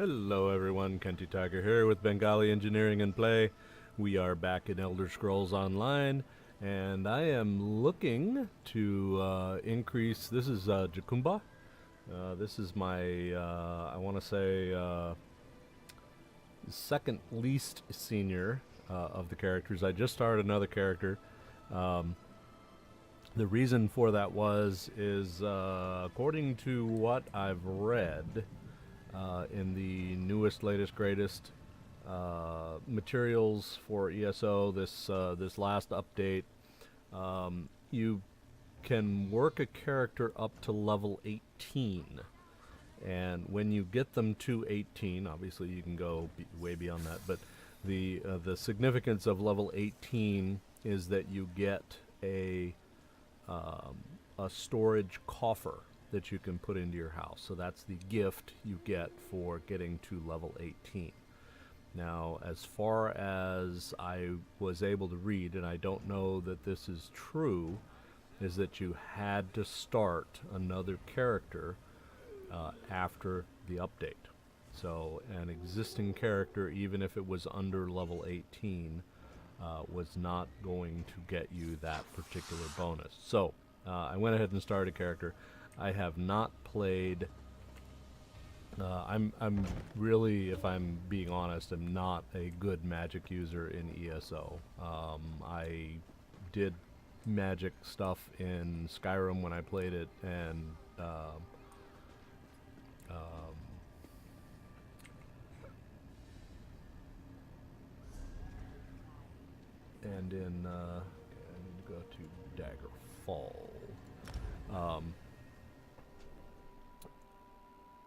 Hello everyone, Kenty Tiger here with Bengali Engineering and Play. We are back in Elder Scrolls Online, and I am looking to increase. This is Jchumba. This is my, I want to say, second least senior of the characters. I just started another character. The reason for that is according to what I've read in the newest, latest, greatest materials for ESO, this last update, you can work a character up to level 18. And when you get them to 18, obviously you can go way beyond that, but the significance of level 18 is that you get a storage coffer that you can put into your house. So that's the gift you get for getting to level 18. Now, as far as I was able to read, and I don't know that this is true, is that you had to start another character after the update. So an existing character, even if it was under level 18, was not going to get you that particular bonus. So I went ahead and started a character. I have not played. I'm really, if I'm being honest, I'm not a good magic user in ESO. I did magic stuff in Skyrim when I played it, and in I need to go to Daggerfall.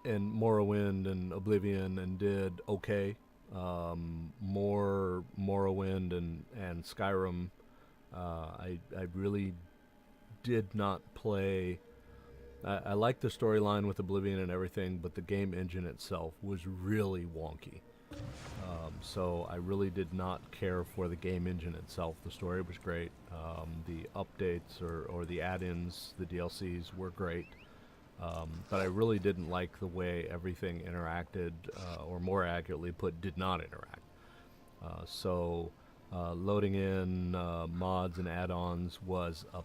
And Morrowind and Oblivion, and did okay. More Morrowind and Skyrim, I really did not play. I like the storyline with Oblivion and everything, but the game engine itself was really wonky. So I really did not care for the game engine itself. The story was great. The updates or the add-ins, the DLCs were great. But I really didn't like the way everything interacted, or more accurately put, did not interact. So loading in mods and add-ons was a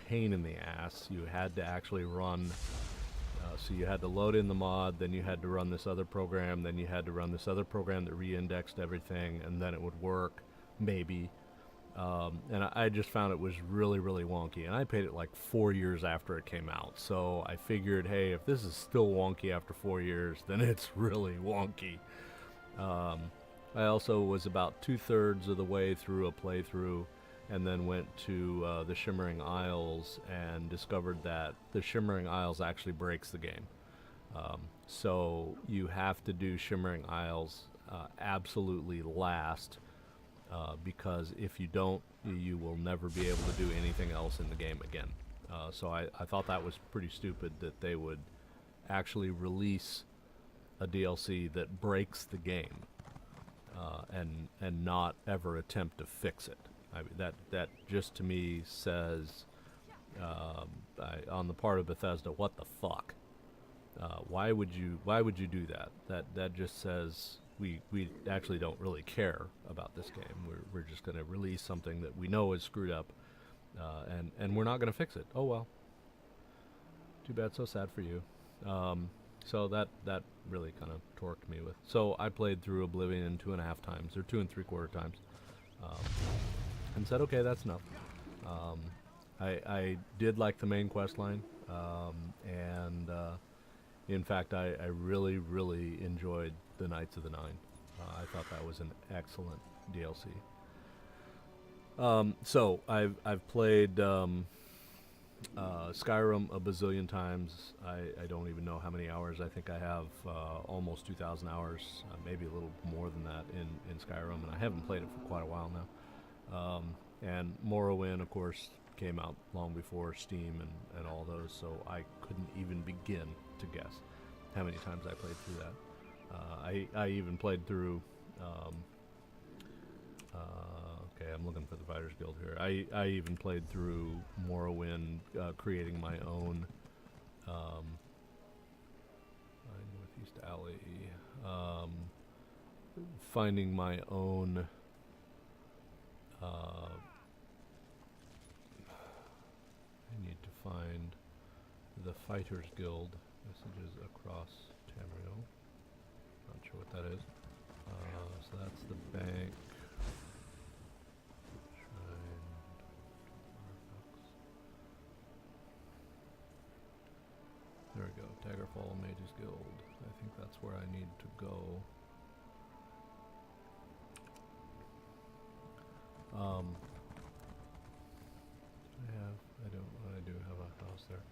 pain in the ass. You had to actually run, so you had to load in the mod, then you had to run this other program, then you had to run this other program that re-indexed everything, and then it would work, maybe. And I just found it was really, really wonky. And I paid it like 4 years after it came out. So I figured, hey, if this is still wonky after 4 years, then it's really wonky. I also was about 2/3 of the way through a playthrough, and then went to the Shimmering Isles and discovered that the Shimmering Isles actually breaks the game. So you have to do Shimmering Isles absolutely last. Because if you don't, you will never be able to do anything else in the game again. So I thought that was pretty stupid that they would actually release a DLC that breaks the game and not ever attempt to fix it. I mean, that just to me says, on the part of Bethesda, what the fuck? Why would you do that? That just says we actually don't really care about this game. We're just going to release something that we know is screwed up, and we're not going to fix it. Oh well. Too bad, so sad for you. So that really kind of torqued me with. So I played through Oblivion 2.5 times, or 2 3/4 times, and said, okay, that's enough. I did like the main quest line, and in fact, I really, really enjoyed the Knights of the Nine. I thought that was an excellent DLC. So I've played Skyrim a bazillion times. I don't even know how many hours. I think I have almost 2,000 hours, maybe a little more than that in Skyrim, and I haven't played it for quite a while now. And Morrowind, of course, came out long before Steam and all those, so I couldn't even begin to guess how many times I played through that. I even played through, okay, I'm looking for the Fighters Guild here. I even played through Morrowind, creating my own Northeast Alley, finding my own I need to find the Fighters Guild messages across Tamriel. Not sure what that is. So that's the bank. Shrine. There we go. Daggerfall Mages Guild. I think that's where I need to go. I do have a house there.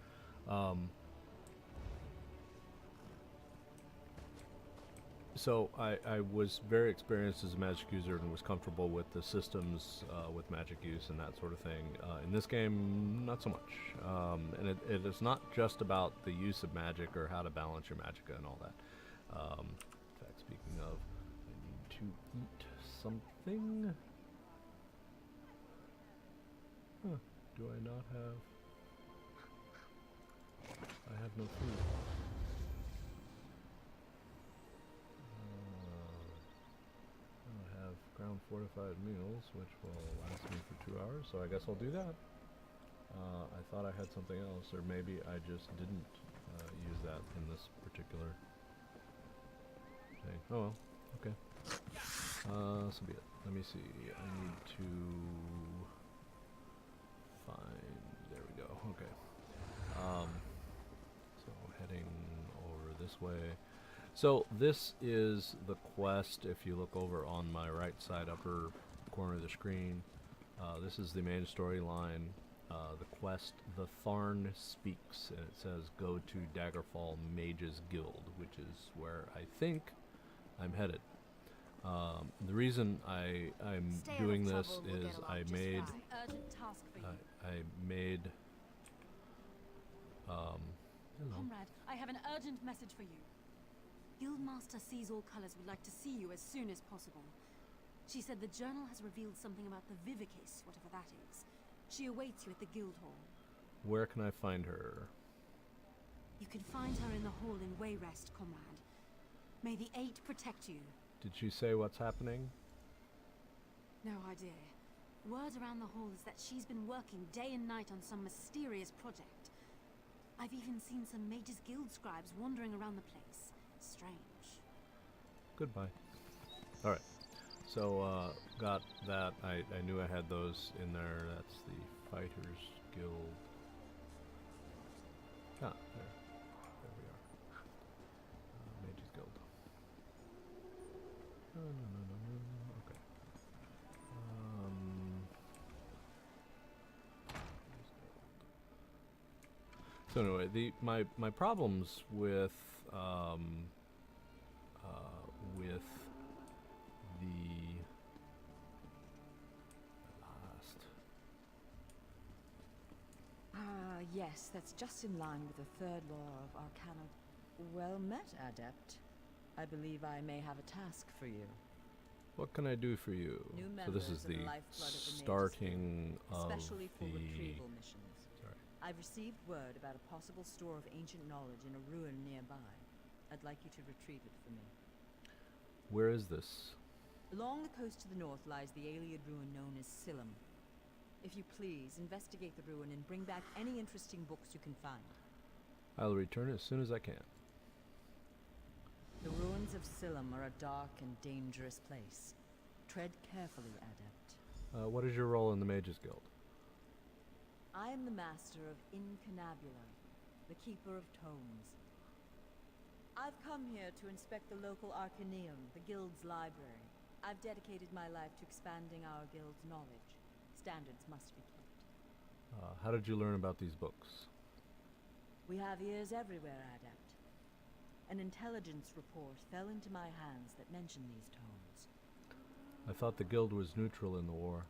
So I was very experienced as a magic user and was comfortable with the systems, with magic use and that sort of thing. In this game, not so much. And it is not just about the use of magic or how to balance your magicka and all that. In fact, speaking of, I need to eat something. Huh. Do I not have... I have no food. I have ground fortified meals, which will last me for 2 hours, so I guess I'll do that. I thought I had something else, or maybe I just didn't use that in this particular thing. Oh well, okay. So be it. Let me see. I need to find... There we go. Okay. So heading over this way. So this is the quest. If you look over on my right side upper corner of the screen, this is the main storyline. The quest, The Tharn Speaks, and it says go to Daggerfall Mages Guild, which is where I think I'm headed. The reason I'm doing this is I made Comrade, I have an urgent message for you. Guildmaster Sees All Colors would like to see you as soon as possible. She said the journal has revealed something about the Vivicus, whatever that is. She awaits you at the guild hall. Where can I find her? You can find her in the hall in Wayrest, comrade. May the Eight protect you. Did she say what's happening? No idea. Word around the hall is that she's been working day and night on some mysterious project. I've even seen some Mages Guild scribes wandering around the place. Strange. Goodbye. Alright. So, got that. I knew I had those in there. That's the Fighters Guild. Ah, there. There we are. Mages Guild. No. Okay. So anyway, my problems with the last. Yes, that's just in line with the third law of Arcana. Well met, Adept. I believe I may have a task for you. What can I do for you? New So this is the starting of especially for the... retrieval missions. Sorry. I've received word about a possible store of ancient knowledge in a ruin nearby. I'd like you to retrieve it for me. Where is this? Along the coast to the north lies the Ayleid ruin known as Silum. If you please, investigate the ruin and bring back any interesting books you can find. I'll return as soon as I can. The ruins of Silum are a dark and dangerous place. Tread carefully, Adept. What is your role in the Mages Guild? I am the master of Incanabula, the keeper of tomes. I've come here to inspect the local Arcaneum, the guild's library. I've dedicated my life to expanding our guild's knowledge. Standards must be kept. How did you learn about these books? We have ears everywhere, Adept. An intelligence report fell into my hands that mentioned these tomes. I thought the guild was neutral in the war.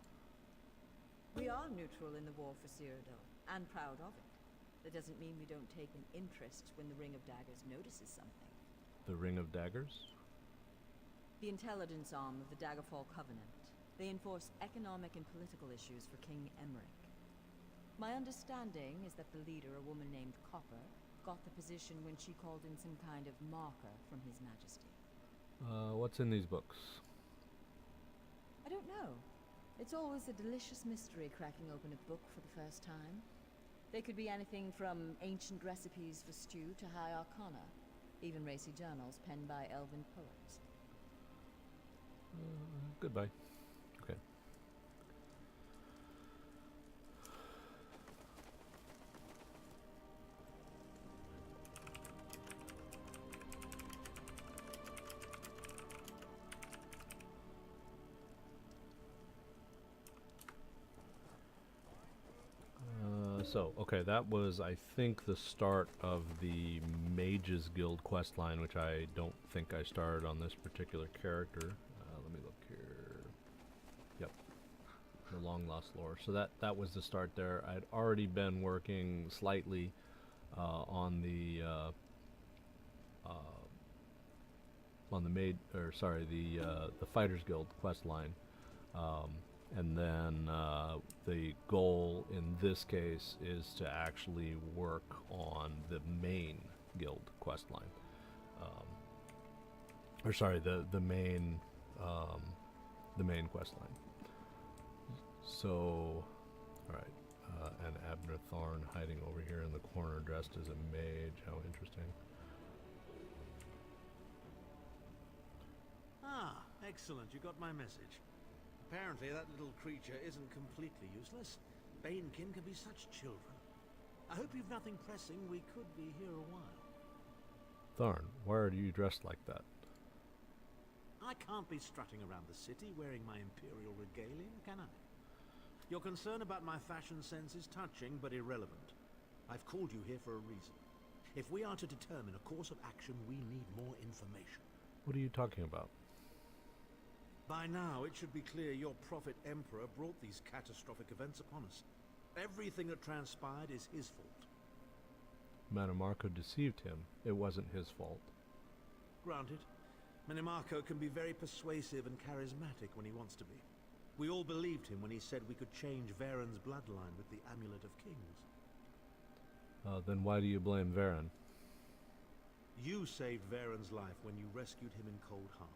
We are neutral in the war for Cyrodiil, and proud of it. That doesn't mean we don't take an interest when the Ring of Daggers notices something. The Ring of Daggers? The intelligence arm of the Daggerfall Covenant. They enforce economic and political issues for King Emmerich. My understanding is that the leader, a woman named Copper, got the position when she called in some kind of marker from His Majesty. What's in these books? I don't know. It's always a delicious mystery cracking open a book for the first time. They could be anything from ancient recipes for stew to high arcana, even racy journals penned by elven poets. Goodbye. Okay. Okay, that was, I think, the start of the Mages Guild quest line, which I don't think I started on this particular character. Let me look here. Yep, the Long Lost Lore. So that was the start there. I'd already been working slightly on the Fighters Guild quest line. And then the goal in this case is to actually work on the main guild quest line. The main quest line. So, alright, and Abner Tharn hiding over here in the corner dressed as a mage. How interesting. Ah, excellent. You got my message. Apparently that little creature isn't completely useless. Banekin can be such children. I hope you've nothing pressing. We could be here a while. Tharn, why are you dressed like that? I can't be strutting around the city wearing my imperial regalia, can I? Your concern about my fashion sense is touching but irrelevant. I've called you here for a reason. If we are to determine a course of action, we need more information. What are you talking about? By now, it should be clear your prophet emperor brought these catastrophic events upon us. Everything that transpired is his fault. Manimarco deceived him. It wasn't his fault. Granted. Manimarco can be very persuasive and charismatic when he wants to be. We all believed him when he said we could change Varen's bloodline with the Amulet of Kings. Then why do you blame Varen? You saved Varen's life when you rescued him in Cold Harbor.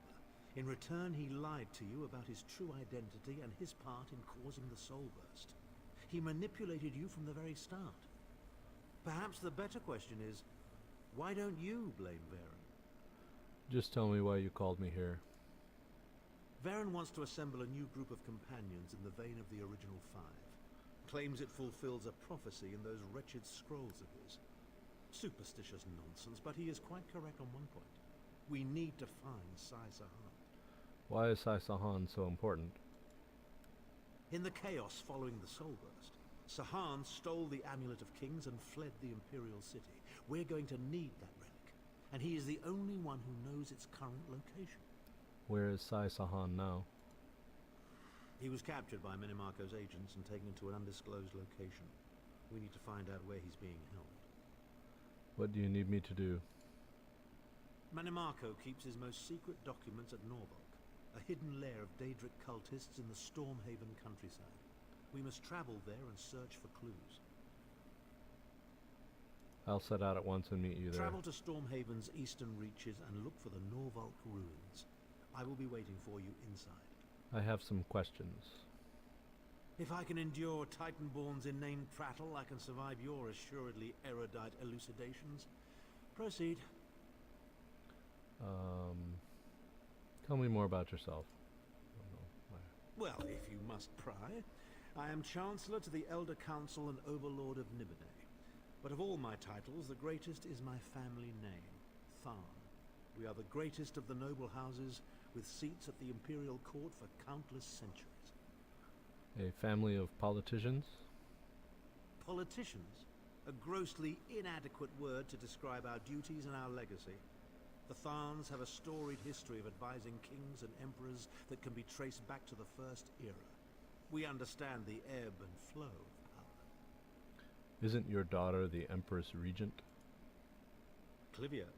In return, he lied to you about his true identity and his part in causing the Soul Burst. He manipulated you from the very start. Perhaps the better question is, why don't you blame Varen? Just tell me why you called me here. Varen wants to assemble a new group of companions in the vein of the original five. Claims it fulfills a prophecy in those wretched scrolls of his. Superstitious nonsense, but he is quite correct on one point. We need to find Sai Sahan. Why is Sai Sahan so important? In the chaos following the Soul Burst, Sahan stole the Amulet of Kings and fled the Imperial City. We're going to need that relic, and he is the only one who knows its current location. Where is Sai Sahan now? He was captured by Manimarco's agents and taken to an undisclosed location. We need to find out where he's being held. What do you need me to do? Manimarco keeps his most secret documents at Norbolk, a hidden lair of Daedric cultists in the Stormhaven countryside. We must travel there and search for clues. I'll set out at once and meet you there. Travel to Stormhaven's eastern reaches and look for the Norfolk ruins. I will be waiting for you inside. I have some questions. If I can endure Titanborn's inane prattle, I can survive your assuredly erudite elucidations. Proceed. Tell me more about yourself. Well, if you must pry, I am Chancellor to the Elder Council and Overlord of Nibene. But of all my titles, the greatest is my family name, Tharn. We are the greatest of the noble houses, with seats at the Imperial Court for countless centuries. A family of politicians? Politicians? A grossly inadequate word to describe our duties and our legacy. The Tharns have a storied history of advising kings and emperors that can be traced back to the First Era. We understand the ebb and flow of power. Isn't your daughter the Empress Regent? Clivia.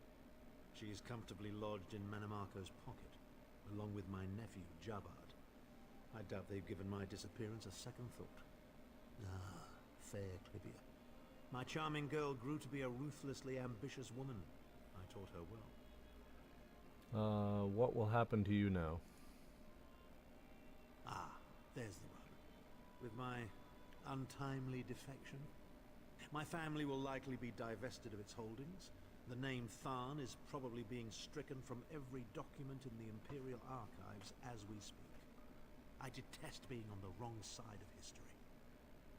She is comfortably lodged in Manimarco's pocket, along with my nephew, Jabad. I doubt they've given my disappearance a second thought. Ah, fair Clivia. My charming girl grew to be a ruthlessly ambitious woman. I taught her well. What will happen to you now? Ah, there's the rub. With my untimely defection, my family will likely be divested of its holdings. The name Tharn is probably being stricken from every document in the Imperial Archives as we speak. I detest being on the wrong side of history.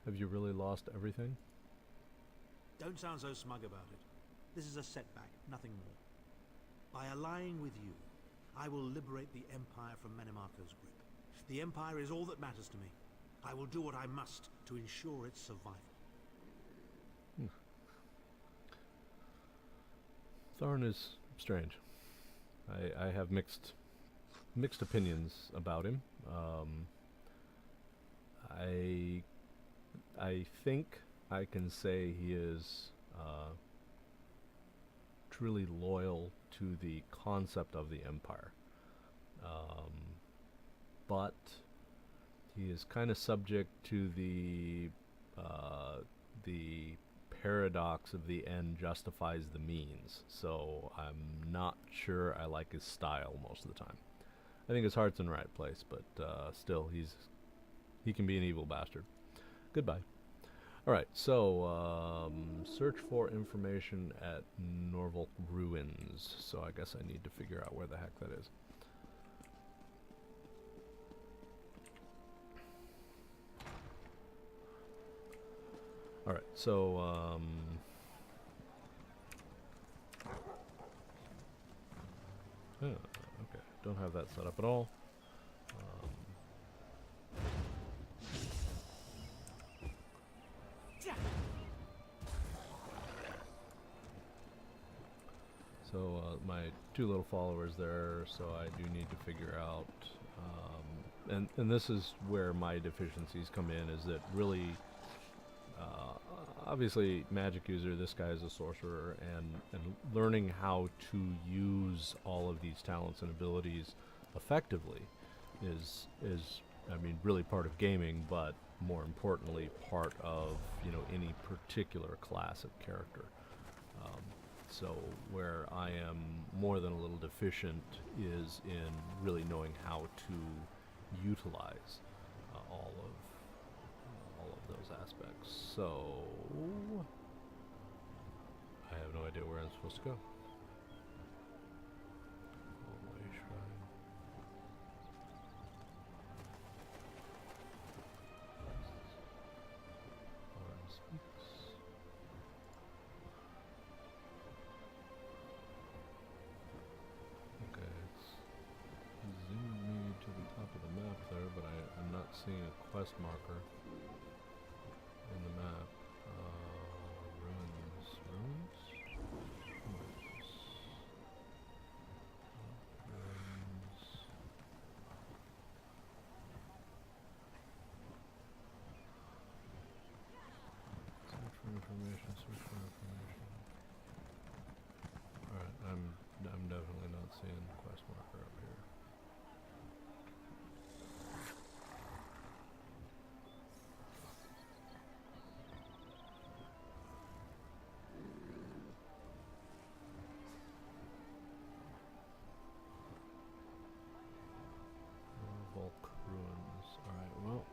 Have you really lost everything? Don't sound so smug about it. This is a setback, nothing more. By allying with you, I will liberate the Empire from Menimarco's grip. The Empire is all that matters to me. I will do what I must to ensure its survival. Tharn is strange. I have mixed opinions about him. I think I can say he is truly loyal to the concept of the Empire, but he is kind of subject to the paradox of the end justifies the means. So I'm not sure I like his style most of the time. I think his heart's in the right place, but still, he can be an evil bastard. Goodbye. All right, so search for information at Norfolk Ruins. So I guess I need to figure out where the heck that is. All right, so okay, don't have that set up at all. So my two little followers there, so I do need to figure out, and this is where my deficiencies come in, is that really, obviously magic user, this guy is a sorcerer, and learning how to use all of these talents and abilities effectively is I mean, really part of gaming, but more importantly, part of, any particular class of character. So where I am more than a little deficient is in really knowing how to utilize all of those aspects. So I have no idea where I'm supposed to go. Hallway shrine. Tharn Speaks. Okay, it's zoomed me to the top of the map there, but I'm not seeing a quest marker in the map. Ruins. Ruins? Ruins. Ruins. Search for information, search for information. Alright, I'm definitely not seeing the quest marker up here. Volk Ruins. Alright, well.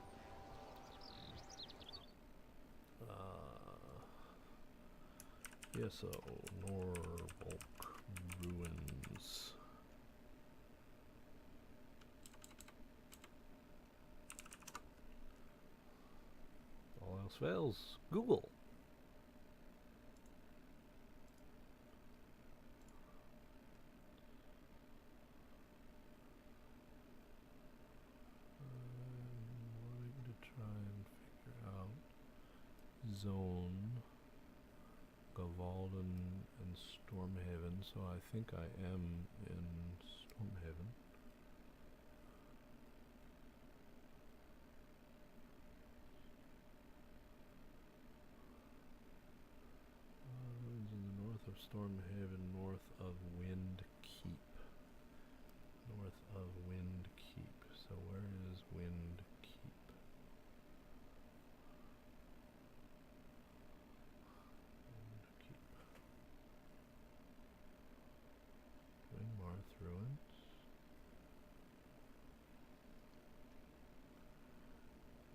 Yes, so Norfolk Ruins. All else fails. Google. I'm wanting to try and figure out zone, Gavalden, and Stormhaven. So I think I am in Stormhaven. Ruins in the north of Stormhaven, north of Wind Keep. North of Wind Keep. So where is Wind Keep? Wind Keep. Winmarth ruins.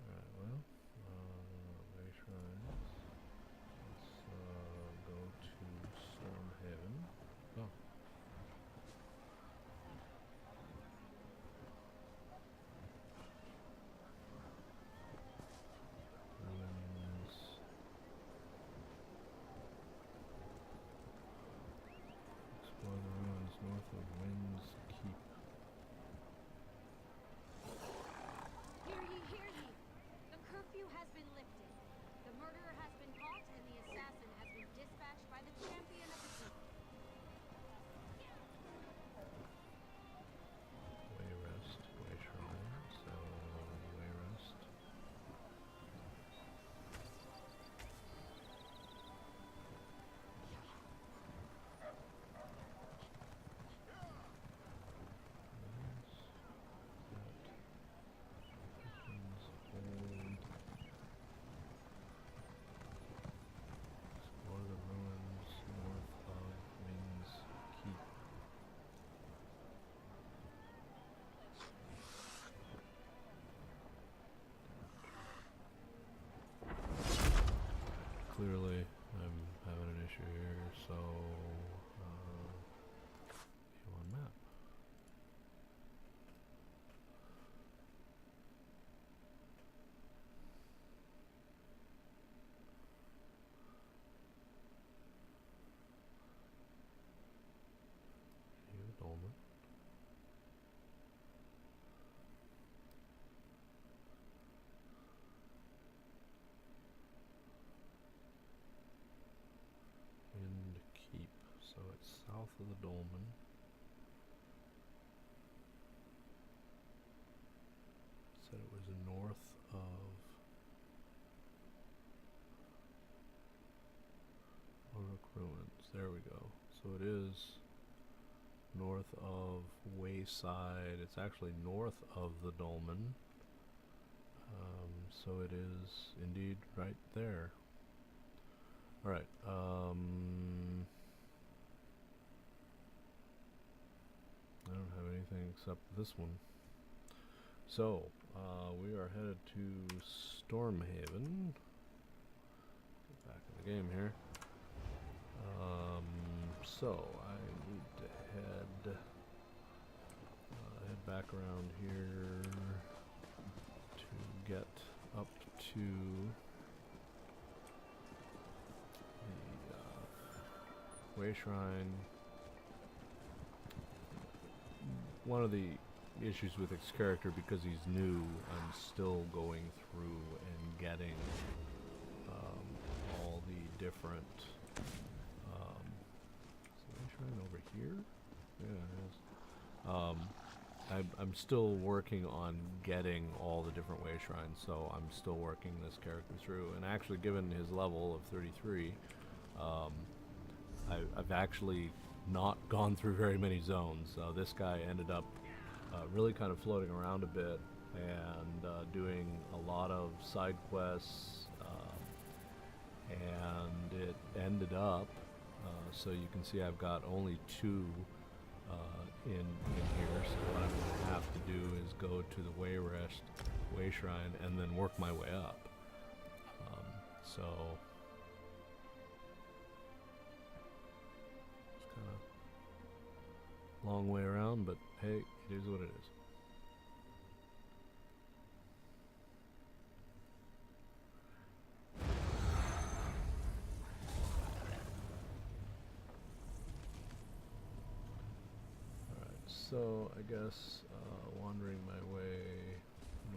Alright, well, way shrines. Let's go to Stormhaven. Oh. Ruins. Explore the ruins north of Wind's Keep. Hear ye, hear ye! The curfew has been lifted. The murderer has been caught, and the assassin has been dispatched by the champion of the people. Way rest, way shrine, so way rest. Explore the ruins north of Wind's Keep. Clearly, I'm having an issue here, so view on map. View Dolmen. Wind Keep, so it's south of the Dolmen. Said it was north of Orok Ruins. There we go. So it is north of Wayside. It's actually north of the Dolmen. So it is indeed right there. Alright, I don't have anything except this one. So, we are headed to Stormhaven. Get back in the game here. So, I need to head back around here to get up to the Way Shrine. One of the issues with this character, because he's new, I'm still going through and getting all the different is the Way Shrine over here? Yeah, it is. I'm still working on getting all the different Way Shrines, so I'm still working this character through. And actually, given his level of 33, I've actually not gone through very many zones. This guy ended up really kind of floating around a bit and doing a lot of side quests, and it ended up, so you can see I've got only 2 in here, so what I'm going to have to do is go to the Way Shrine and then work my way up. So it's kind of long way around, but hey, it is what it is. Alright, so I guess wandering my way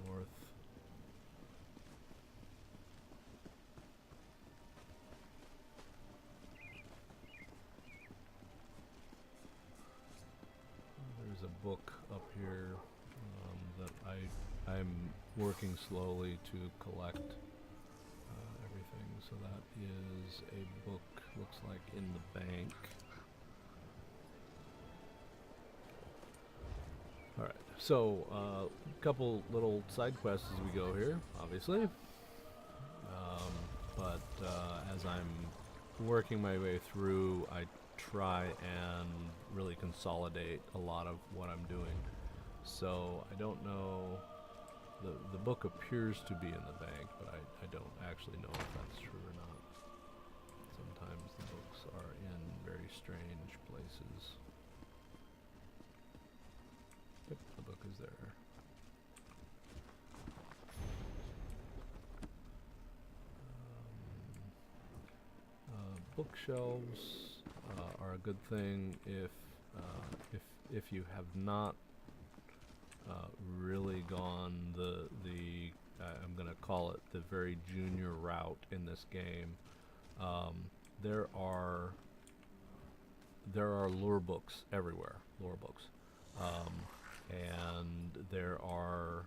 north. There's a book up here that I'm working slowly to collect everything. So that is a book, looks like in the bank. Alright, so a couple little side quests as we go here, obviously. But as I'm working my way through, I try and really consolidate a lot of what I'm doing. So I don't know. The book appears to be in the bank, but I don't actually know if that's true or not. Sometimes the books are in very strange places. Yep, the book is there. Bookshelves are a good thing if you have not really gone the I'm gonna call it the very junior route in this game. There are lore books everywhere, and there are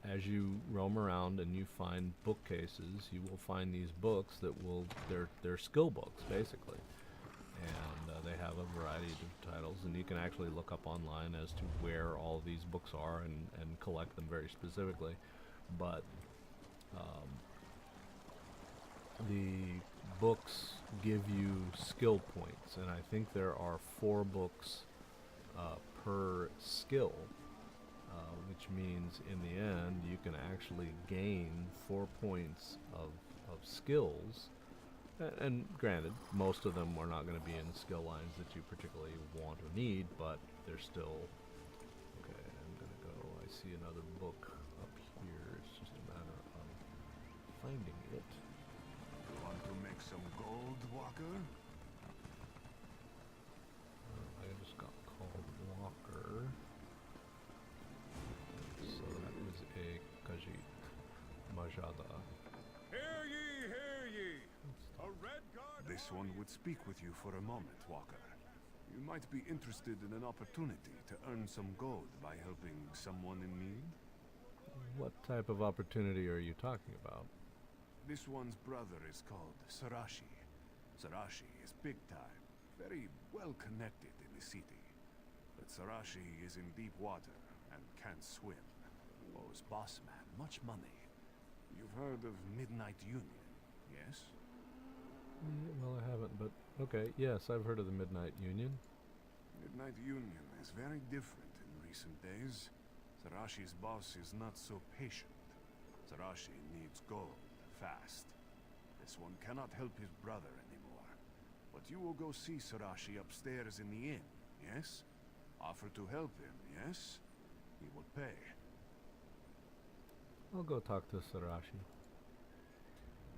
as you roam around and you find bookcases, you will find these books that they're skill books basically, and they have a variety of titles, and you can actually look up online as to where all these books are and collect them very specifically. But the books give you skill points, and I think there are 4 books per skill. Which means in the end you can actually gain 4 points of skills. And granted, most of them are not going to be in skill lines that you particularly want or need, but they're still... Okay, I'm going to go... I see another book up here. It's just a matter of finding it. You want to make some gold, Walker? I just got called Walker. So that was a Kajit Majada. Hear ye, hear ye! A red guard. This one would speak with you for a moment, Walker. You might be interested in an opportunity to earn some gold by helping someone in need. What type of opportunity are you talking about? This one's brother is called Sarashi. Sarashi is big time, very well connected in the city. But Sarashi is in deep water and can't swim. Owes boss man much money. You've heard of Midnight Union, yes? Well, I haven't, but okay, yes, I've heard of the Midnight Union. Midnight Union is very different in recent days. Sarashi's boss is not so patient. Sarashi needs gold, fast. This one cannot help his brother anymore. But you will go see Sarashi upstairs in the inn, yes? Offer to help him, yes? He will pay. I'll go talk to Sarashi.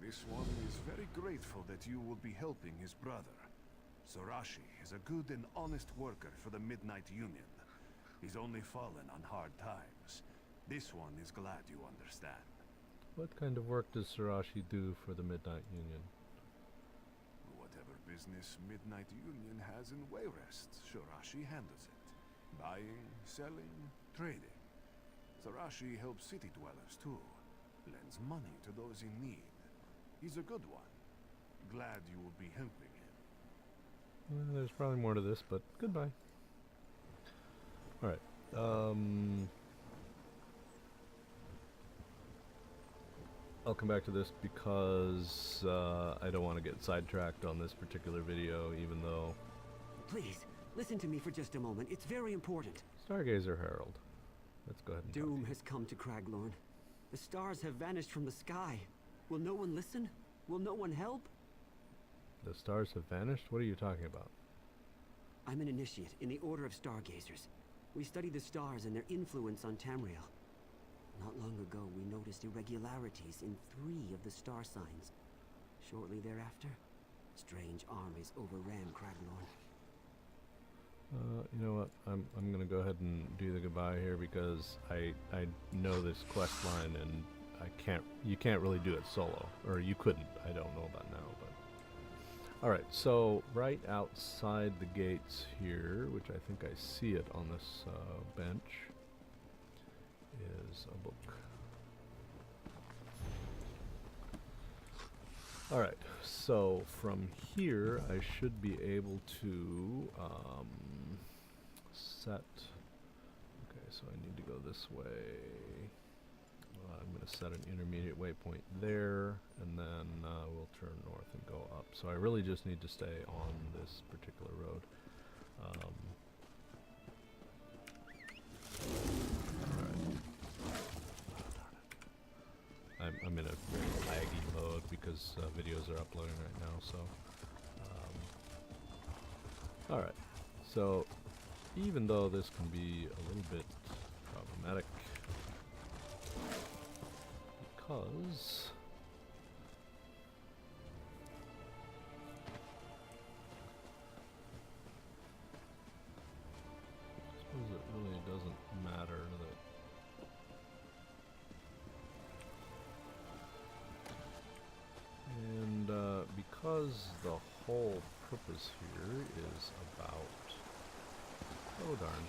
This one is very grateful that you will be helping his brother. Sarashi is a good and honest worker for the Midnight Union. He's only fallen on hard times. This one is glad you understand. What kind of work does Sarashi do for the Midnight Union? Whatever business Midnight Union has in Wayrest, Sarashi handles it. Buying, selling, trading. Sarashi helps city dwellers too. Lends money to those in need. He's a good one. Glad you will be helping him. Well, there's probably more to this, but goodbye. Alright. I'll come back to this because I don't want to get sidetracked on this particular video, even though... Please, listen to me for just a moment. It's very important. Stargazer Herald. Let's go ahead and Doom has come to Craglorn. The stars have vanished from the sky. Will no one listen? Will no one help? The stars have vanished? What are you talking about? I'm an initiate in the Order of Stargazers. We study the stars and their influence on Tamriel. Not long ago, we noticed irregularities in 3 of the star signs. Shortly thereafter, strange armies overran Craglorn. You know what? I'm gonna go ahead and do the goodbye here because I know this quest line and you can't really do it solo, or you couldn't. I don't know about now, but all right. So right outside the gates here, which I think I see it on this bench, is a book. All right. So from here, I should be able to set. Okay, so I need to go this way. I'm going to set an intermediate waypoint there, and then we'll turn north and go up. So I really just need to stay on this particular road. I'm in a very laggy mode because videos are uploading right now, so alright, so even though this can be a little bit problematic because I suppose it really doesn't matter that and because the whole purpose here is about oh darn.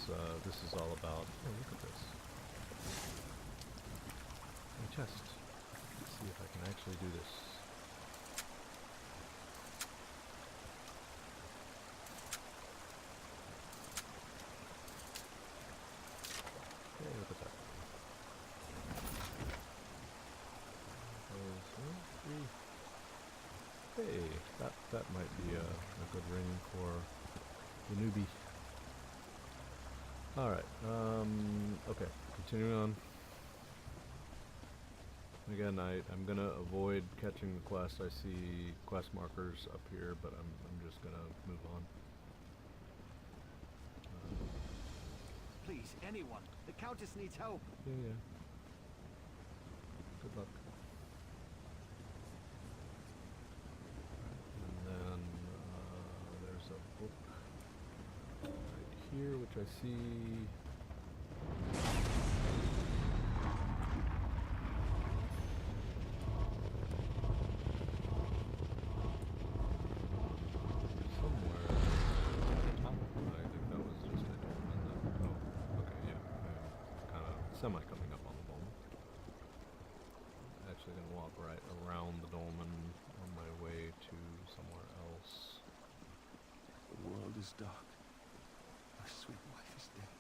So this is all about. Oh, look at this. My chest. Let's see if I can actually do this. Okay, look at that. Hey, that might be a good ring for the newbie. Alright, okay, continuing on. Again, I'm gonna avoid catching the quest. I see quest markers up here, but I'm just gonna move on. Please, anyone. The Countess needs help. Yeah. Good luck. And then there's a book right here, which I see. Semi coming up on the dolmen. Actually gonna walk right around the dolmen on my way to somewhere else. The world is dark. My sweet wife is dead.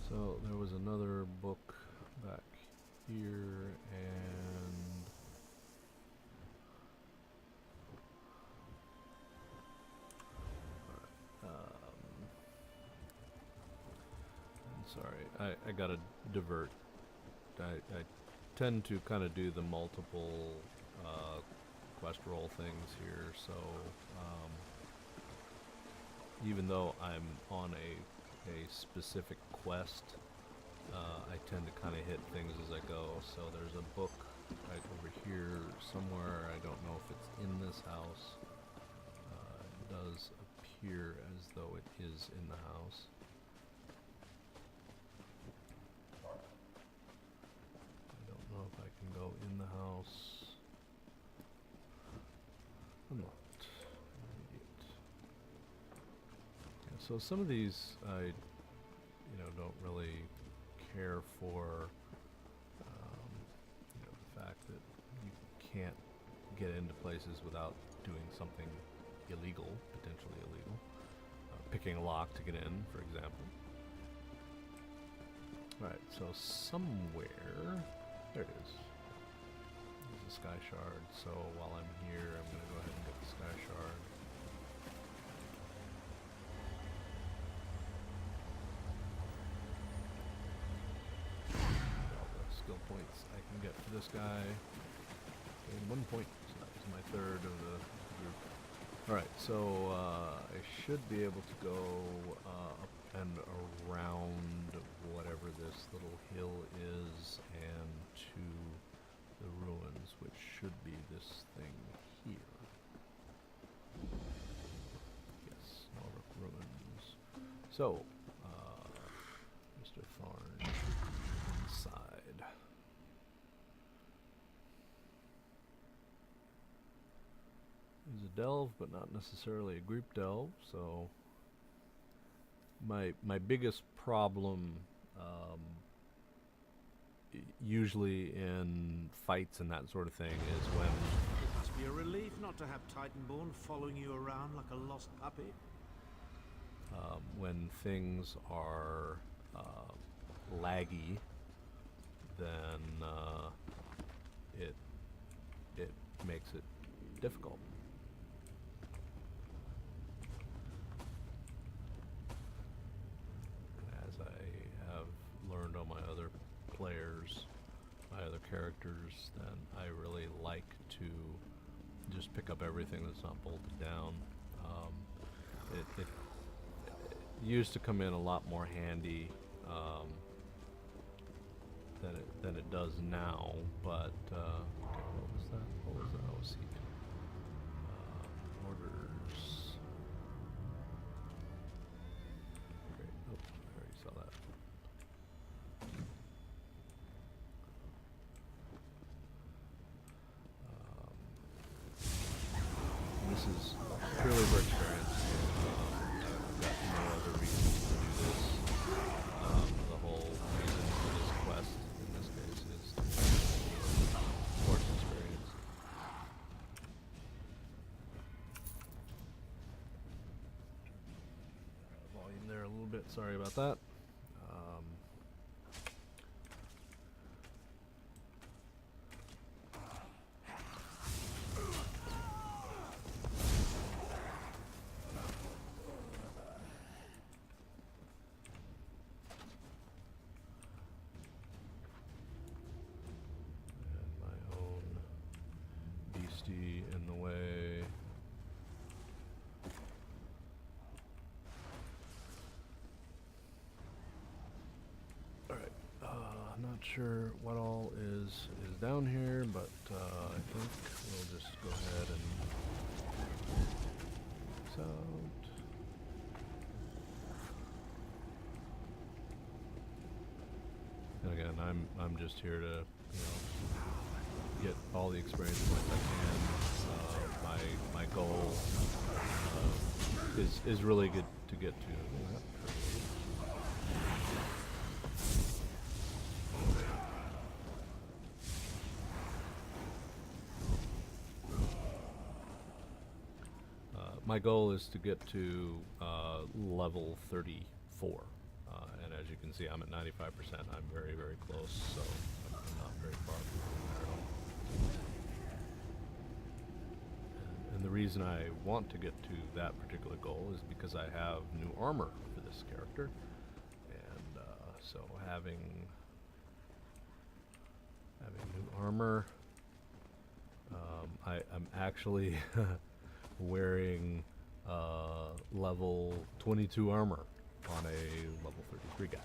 So there was another book back here, and I'm sorry, I gotta divert. I tend to kind of do the multiple quest roll things here, so even though I'm on a specific quest, I tend to kind of hit things as I go. So there's a book right over here somewhere. I don't know if it's in this house. It does appear as though it is in the house. I don't know if I can go in the house. I'm not an idiot. Yeah, so some of these I don't really care for, the fact that you can't get into places without doing something illegal, potentially illegal. Picking a lock to get in, for example. Alright, so somewhere, there it is. There's a sky shard, so while I'm here, I'm going to go ahead and get the sky shard. Skill points I can get for this guy. And 1 point, so that was my third of the group. Alright, so I should be able to go up and around whatever this little hill is and to the ruins, which should be this thing here. Yes, Norfolk ruins. So, Mr. Tharn, inside. delve, but not necessarily a group delve. So my biggest problem, usually in fights and that sort of thing, is when It must be a relief not to have Titanborn following you around like a lost puppy. when things are laggy, then it makes it difficult. As I have learned on my other players, my other characters, then I really like to just pick up everything that's not bolted down. It used to come in a lot more handy than it does now, but okay, what was that? What was that I was seeking? Orders. Great. Oh, I already saw that. This is purely for experience. I've got no other reason to do this. The whole reason for this quest, in this case, is to sports experience. Volume there a little bit. Sorry about that. My own beastie in the way. Alright, not sure what all is down here, but I think we'll just go ahead and this out. And again, I'm just here to, get all the experience points I can. My goal is really good to get to. My goal is to get to level 34. And as you can see, I'm at 95%. I'm very, very close, so I'm not very far from there at all. And the reason I want to get to that particular goal is because I have new armor for this character. And so having new armor, I'm actually wearing level 22 armor on a level 33 guy.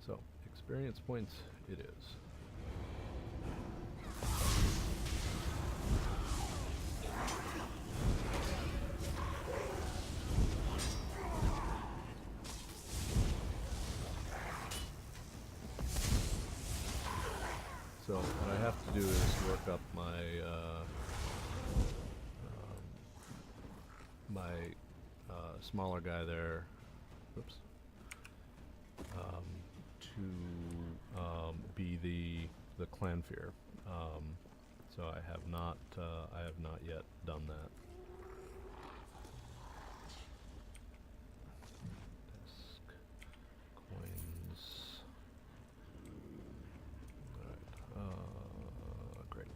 So, experience points it is. So what I have to do is work up my smaller guy there. Oops. To be the clan fear. So I have not yet done that. Desk coins. Alright, great.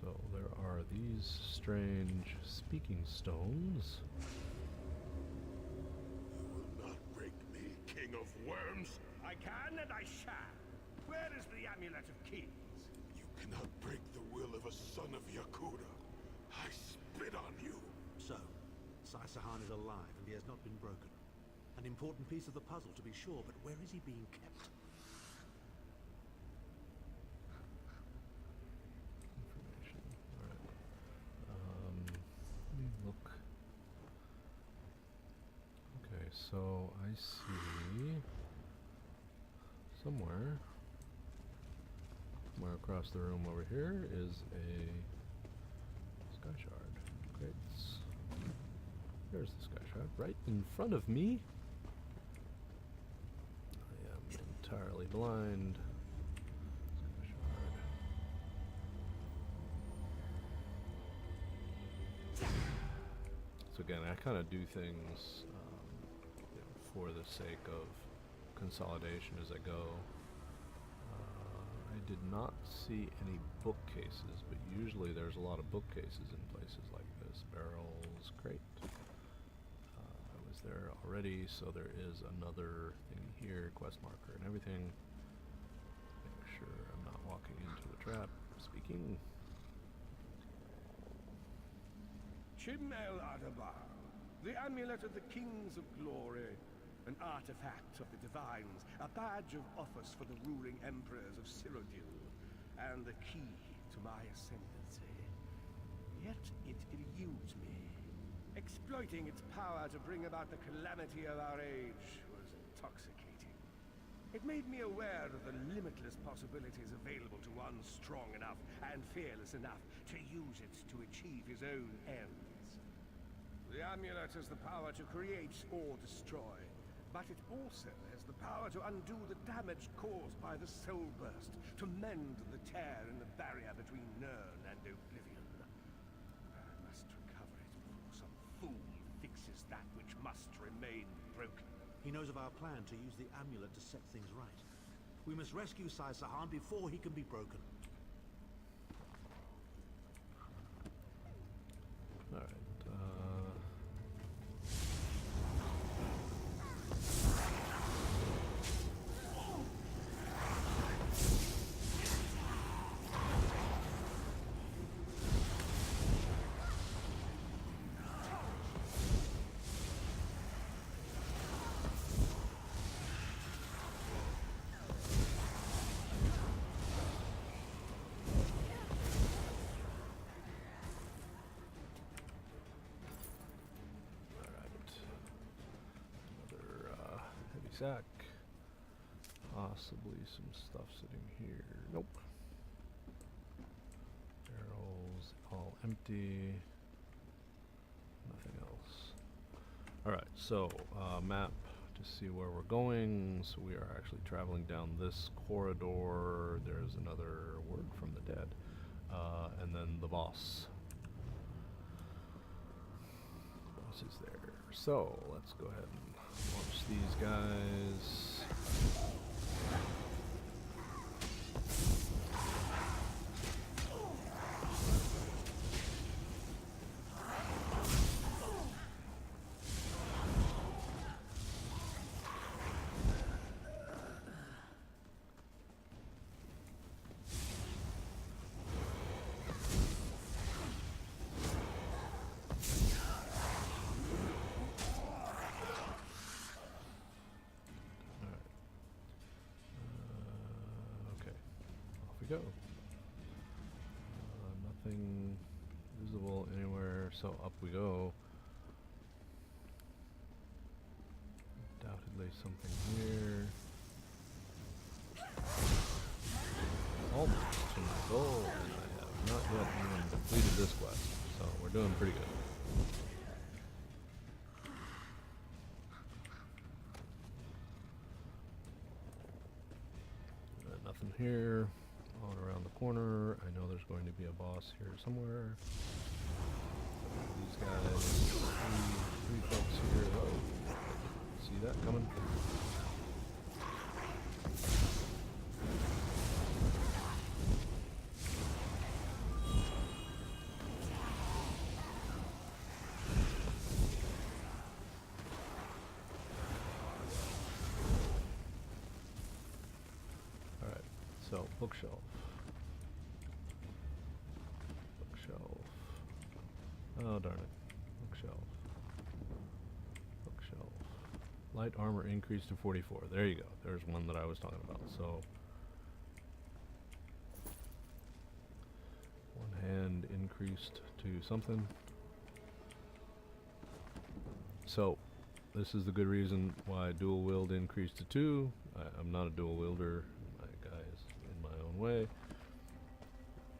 So there are these strange speaking stones. You will not break me, king of worms. I can and I shall. Where is the amulet of keys? You cannot break the will of a son of Yakuda. I spit on you. So, Saisahan is alive and he has not been broken. An important piece of the puzzle to be sure, but where is he being kept? so I see somewhere across the room over here is a sky shard. Great. There's the sky shard right in front of me. I am entirely blind. Sky shard. So again, I kind of do things for the sake of consolidation as I go. I did not see any bookcases, but usually there's a lot of bookcases in places like this. Barrels, crate. I was there already, so there is another thing here, quest marker and everything. Make sure I'm not walking into a trap. Speaking. Chimel Adabar, the amulet of the kings of glory, an artifact of the divines, a badge of office for the ruling emperors of Cyrodiil, and the key to my ascendancy. Yet it eludes me. Exploiting its power to bring about the calamity of our age was intoxicating. It made me aware of the limitless possibilities available to one strong enough and fearless enough to use it to achieve his own ends. The amulet has the power to create or destroy, but it also has the power to undo the damage caused by the soul burst, to mend the tear in the barrier between Nirn and oblivion. I must recover it before some fool fixes that which must remain broken. He knows of our plan to use the amulet to set things right. We must rescue Tharn before he can be broken. Alright, sack. Possibly some stuff sitting here. Nope. Barrels all empty. Nothing else. Alright, so map to see where we're going. So we are actually traveling down this corridor. There's another word from the dead. And then the boss. The boss is there. So let's go ahead and launch these guys. Go. Nothing visible anywhere, so up we go. Undoubtedly something here. Almost to my goal, and I have not yet even completed this quest, so we're doing pretty good. Nothing here. On around the corner. I know there's going to be a boss here somewhere. These guys, three folks here. Oh, see that coming? All right, so bookshelf. Oh, darn it. Bookshelf. Bookshelf. Light armor increased to 44. There you go. There's one that I was talking about. So, one hand increased to something. So, this is the good reason why dual wield increased to 2. I'm not a dual wielder. My guy is in my own way.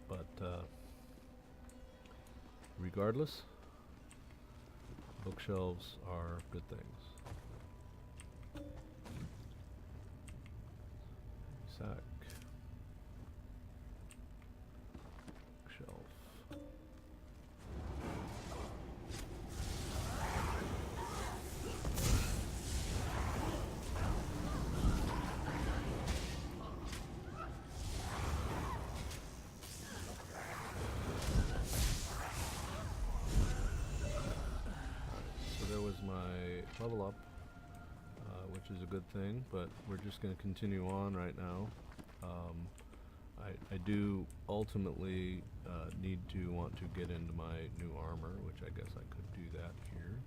But regardless, bookshelves are good things. Sack. Shelf. So there was my level up, which is a good thing, but we're just going to continue on right now. I do ultimately need to want to get into my new armor, which I guess I could do that here.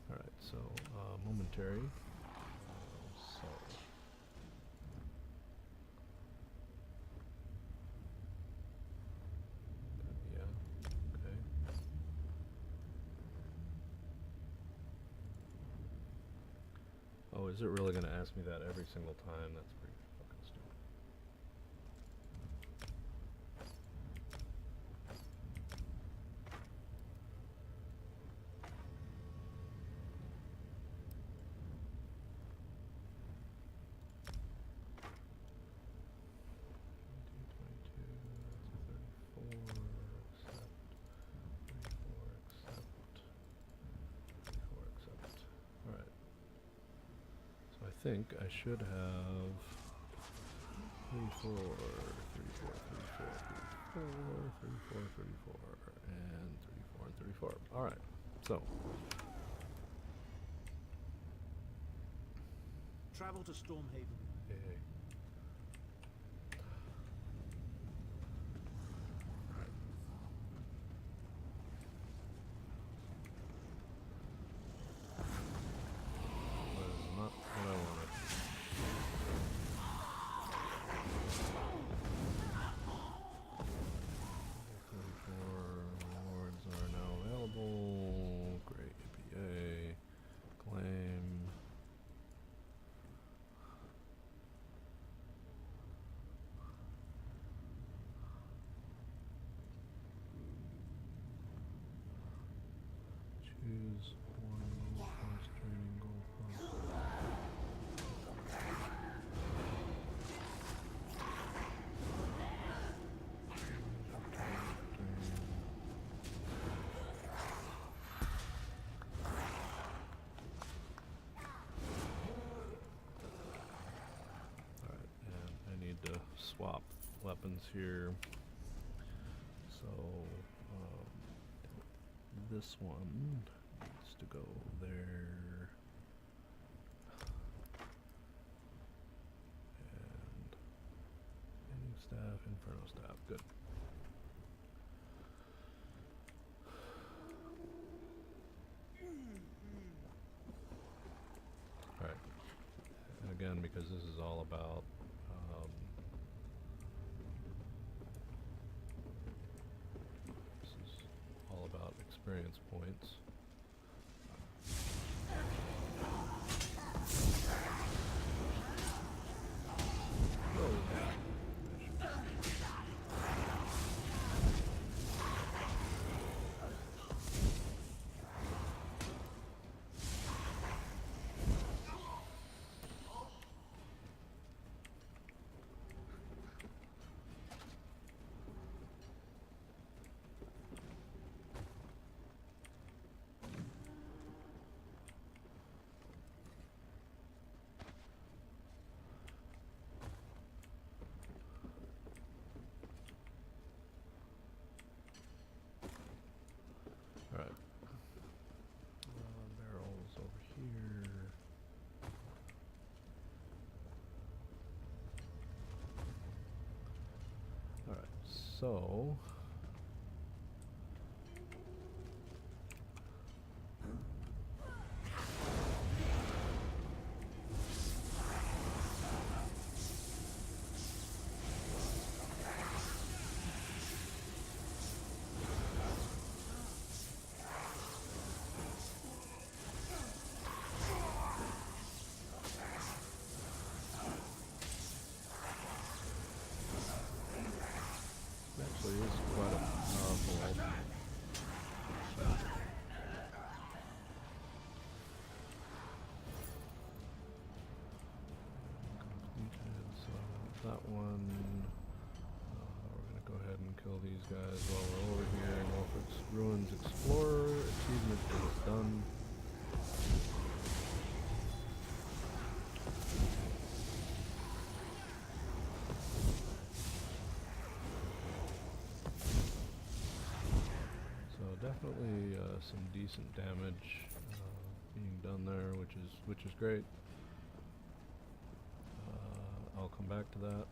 Alright, so momentary. So. Yeah, okay. Oh, is it really going to ask me that every single time? That's pretty fucking stupid. Alright. So I think I should have 3, 4, 3, 4, 3, 4, 3, 4, 3, 4, 34, and 34, and 34. Alright, so. Travel to Stormhaven. Yay. That is not what I wanted. Rewards are now available. Great. Yay. Claim. Choose one plus training goal plus. Alright, and I need to swap weapons here. So, this one needs to go there. And ending staff, inferno staff, good. Alright. And again, because this is all about experience points. Alright. Barrels over here. Alright, so guys while we're over here. Norfolk's Ruins Explorer. Achievement is done. So definitely some decent damage being done there, which is great. I'll come back to that.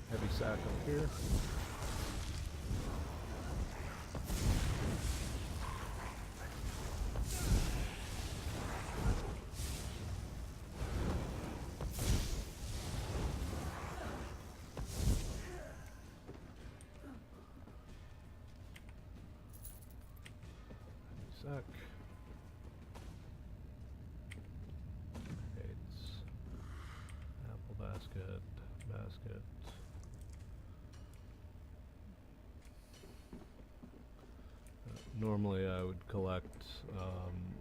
Heavy sack up here. Sack. Eights. Apple basket. Basket. Normally I would collect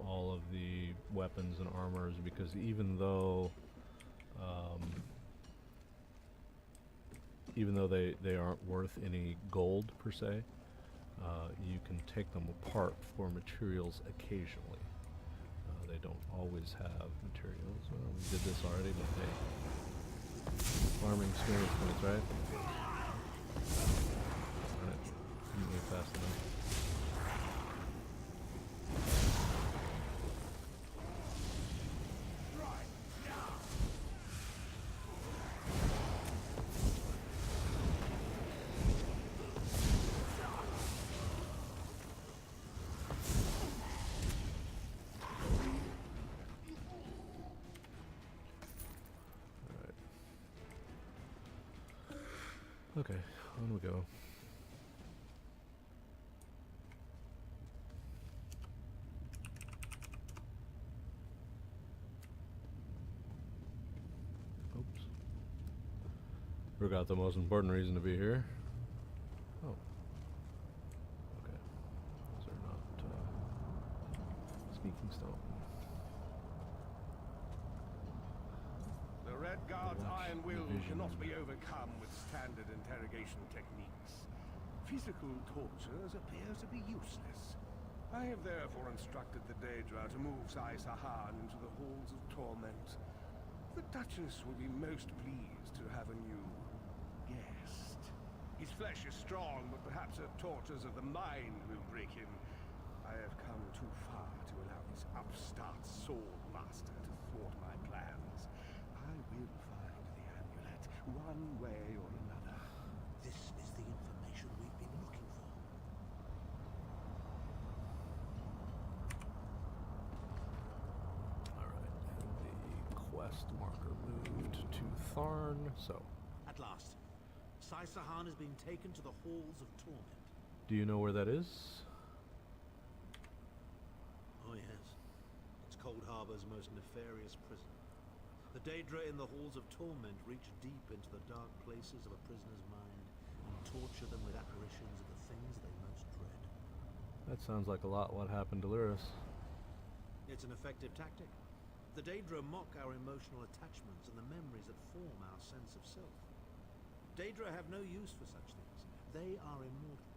all of the weapons and armors, because even though they aren't worth any gold per se, you can take them apart for materials occasionally. They don't always have materials. Well, we did this already, but hey, farming experience points, right? Alright, didn't move fast enough. Okay, on we go. Oops. Forgot the most important reason to be here. Oh. Okay. Those are not speaking stone. The Red Guard's iron will cannot be overcome with standard interrogation techniques. Physical tortures appear to be useless. I have therefore instructed the Daedra to move Sai-Sahan into the halls of torment. The Duchess will be most pleased to have a new guest. His flesh is strong, but perhaps her tortures of the mind will break him. I have come too far to allow his upstart sword master to thwart my plans. I will find the amulet, one way or another. This is the information we've been looking for. Alright, and the quest marker moved to Tharn, so. At last, Sai-Sahan has been taken to the halls of torment. Do you know where that is? Oh yes, it's Cold Harbor's most nefarious prison. The Daedra in the halls of torment reach deep into the dark places of a prisoner's mind and torture them with apparitions of the things they most dread. That sounds like a lot what happened to Lyris. It's an effective tactic. The Daedra mock our emotional attachments and the memories that form our sense of self. Daedra have no use for such things. They are immortal.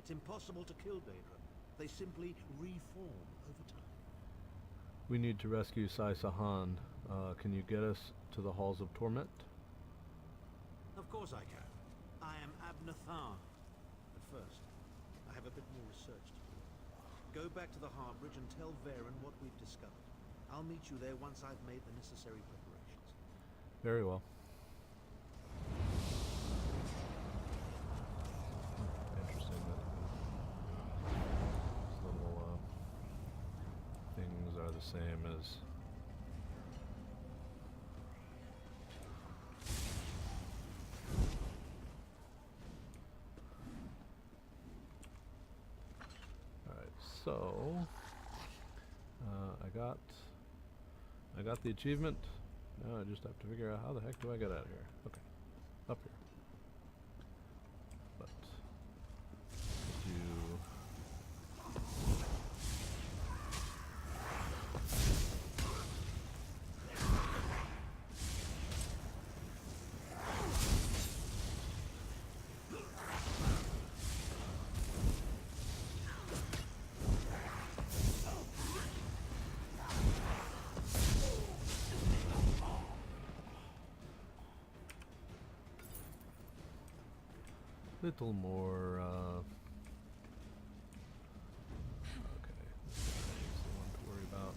It's impossible to kill Daedra. They simply reform over time. We need to rescue Sai-Sahan. Can you get us to the halls of torment? Of course I can. I am Abner Tharn. But first, I have a bit more research to do. Go back to the Harbridge and tell Varen what we've discovered. I'll meet you there once I've made the necessary preparations. Very well. Interesting that these little things are the same as So I got the achievement. Now I just have to figure out how the heck do I get out of here. Okay, up here. But do little more, okay, this is the one to worry about.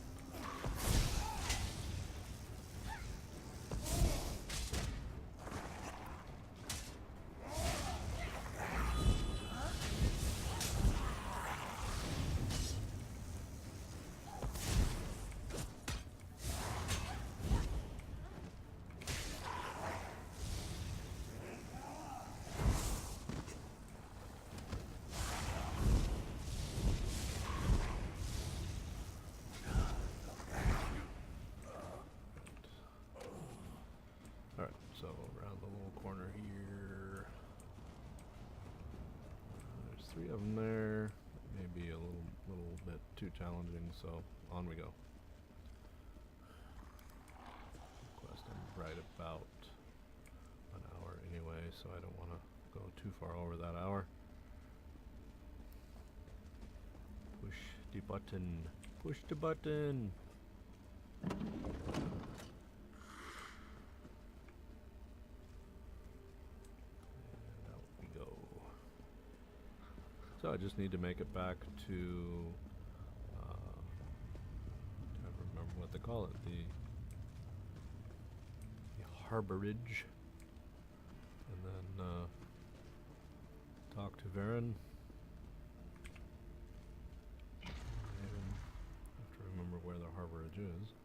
Alright, so around the little corner here. There's 3 of them there. Maybe a little bit too challenging, so on we go. Quest, I'm right about an hour anyway, so I don't want to go too far over that hour. Push the button. Push the button. So I just need to make it back to, I don't remember what they call it, the harborage, and then talk to Varen. I have to remember where the harborage is.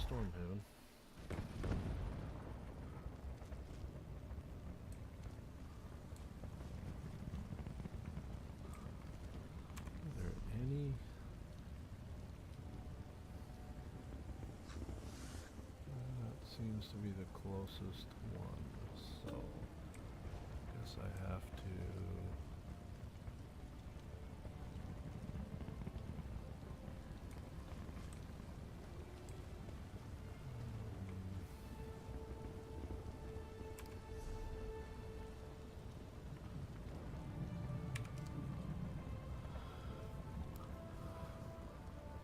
Stormhaven. Are there any? That seems to be the closest one, so I guess I have to.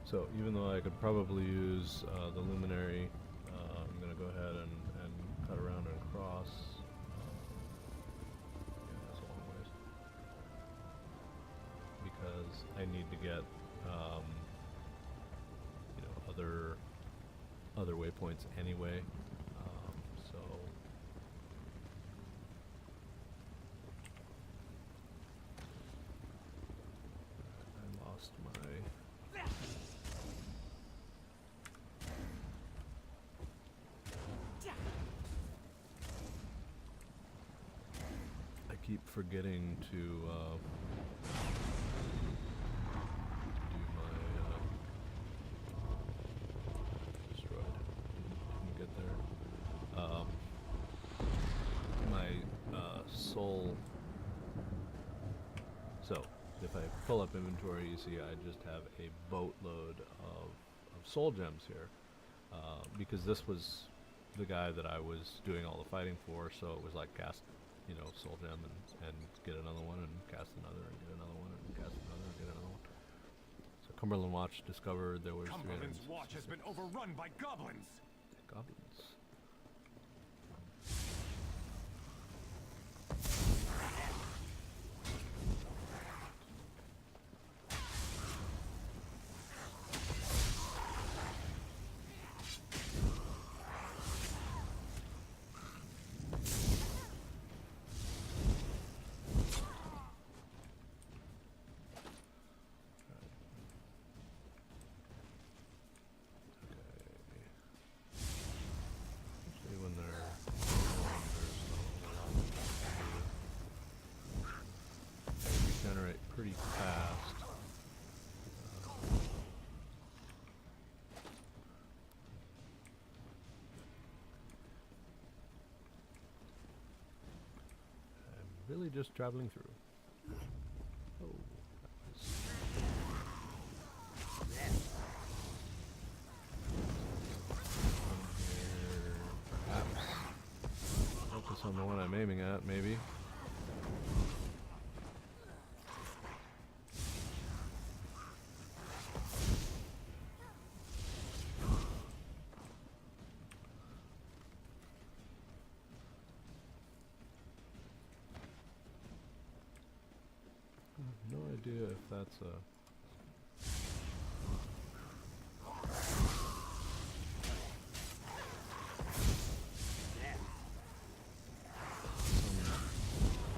So even though I could probably use the luminary, I'm going to go ahead and cut around and cross. Yeah, that's a long ways. Because I need to get you know, other waypoints anyway. So I lost my. Keep forgetting to do my destroyed. Didn't get there. My soul. So if I pull up inventory, you see I just have a boatload of soul gems here, because this was the guy that I was doing all the fighting for. So it was like cast. You know, soul gem and get another one and cast another and get another one and cast another and get another one. So Cumberland Watch discovered there was Cumberland's watch has been overrun by goblins. Goblins. really just traveling through. Oh, that was here, perhaps. Focus on the one I'm aiming at, maybe. No idea if that's a... some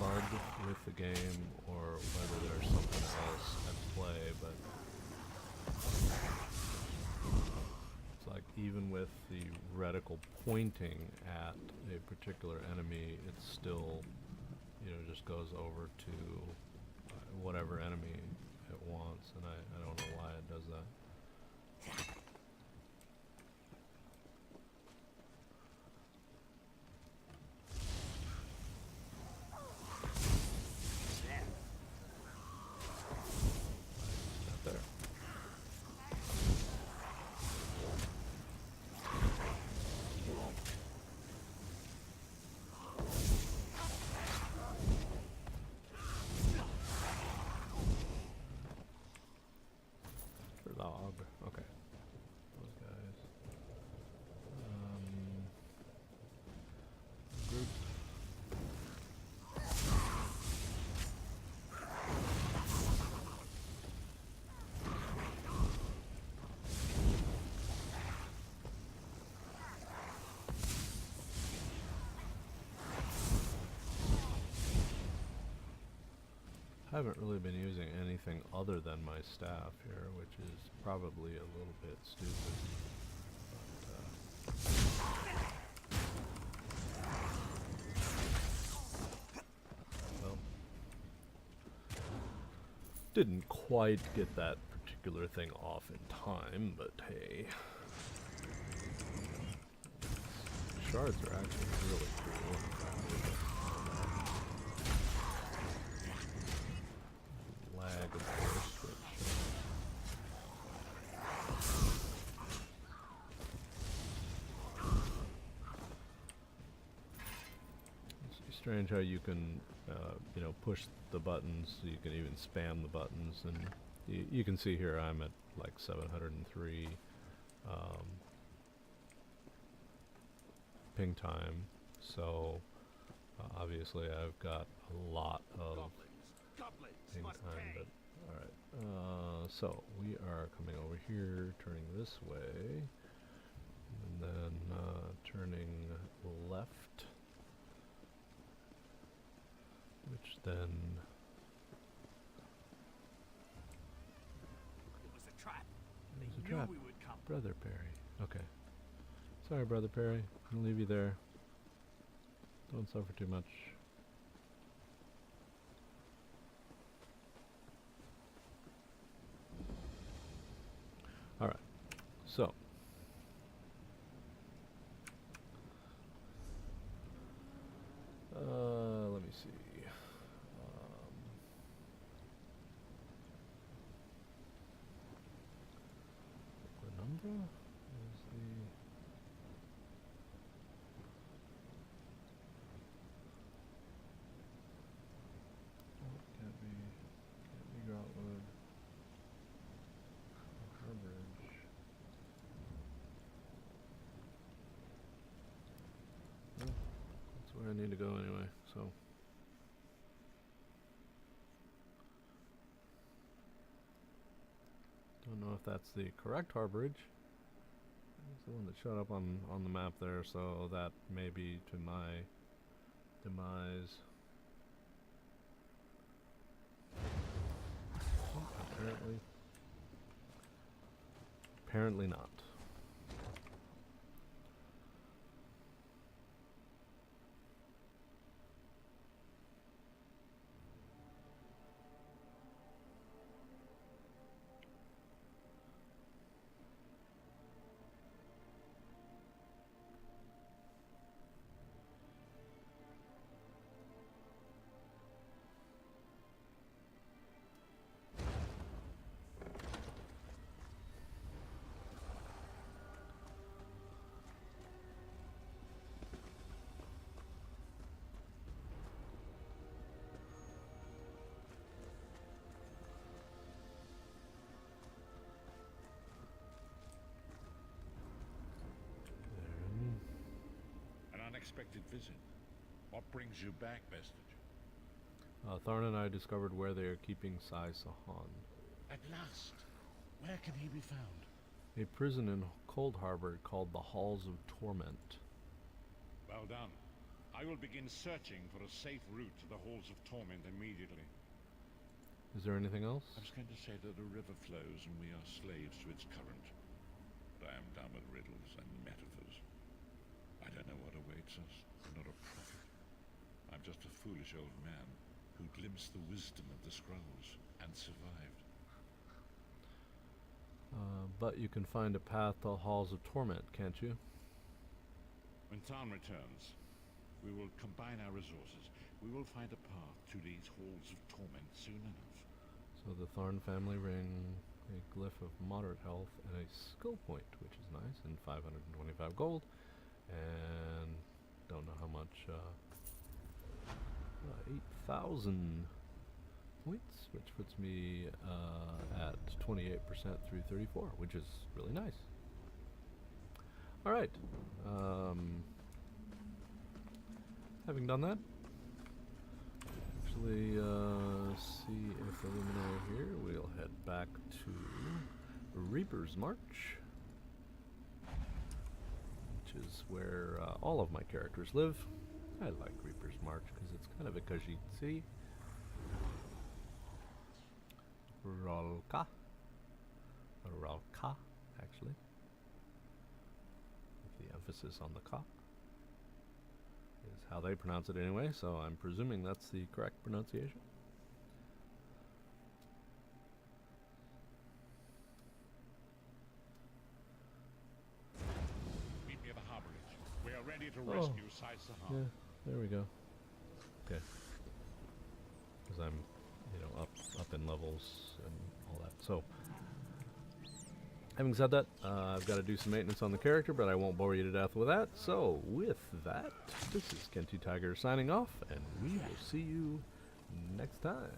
bug with the game, or whether there's something else at play, but it's like even with the reticle pointing at a particular enemy, it still, you know, just goes over to whatever enemy it wants, and I don't know why it does that. Not there. Log. Okay. Those guys. Group. I haven't really been using anything other than my staff here, which is probably a little bit stupid. But, well, didn't quite get that particular thing off in time, but hey. Shards are actually really cool. Lag, of course, which it's strange how you can, you know, push the buttons. So you can even spam the buttons, and you can see here I'm at like 703 ping time. So obviously I've got a lot of ping time, but alright. So we are coming over here, turning this way, and then turning left, which then... It was a trap. It was a They knew trap. we would come. Brother Perry. Okay. Sorry, Brother Perry. I'll leave you there. Don't suffer too much. Alright. So. Let me see. Penumbra is the... Can't be Grotwood. Harbridge. Well, that's where I need to go anyway, so. Don't know if that's the correct harborage. It's the one that showed up on the map there, so that may be to my demise. Apparently not. unexpected visit. What brings you back, Vestige? Tharn and I discovered where they are keeping Sai Sahan. At last! Where can he be found? A prison in Cold Harbor called the Halls of Torment. Well done. I will begin searching for a safe route to the Halls of Torment immediately. Is there anything else? I was going to say that a river flows and we are slaves to its current. But I am done with riddles and metaphors. I don't know what awaits us. I'm not a prophet. I'm just a foolish old man who glimpsed the wisdom of the scrolls and survived. But you can find a path to the Halls of Torment, can't you? When Tharn returns, we will combine our resources. We will find a path to these Halls of Torment soon enough. So the Tharn family ring, a glyph of moderate health, and a skill point, which is nice, and 525 gold. And don't know how much, 8,000 points, which puts me at 28% through 34, which is really nice. Alright. Having done that, actually, see if the luminary here, we'll head back to Reaper's March, which is where all of my characters live. I like Reaper's March because it's kind of a Khajiit city. Ralka, actually, with the emphasis on the ka, is how they pronounce it anyway, so I'm presuming that's the correct pronunciation. Meet me at the harborage. We are ready to rescue Sai Sahan. Yeah, there we go. Okay. Because I'm, up in levels and all that. So, having said that, I've got to do some maintenance on the character, but I won't bore you to death with that. So, with that, this is Kenty Tiger signing off, and we will see you next time.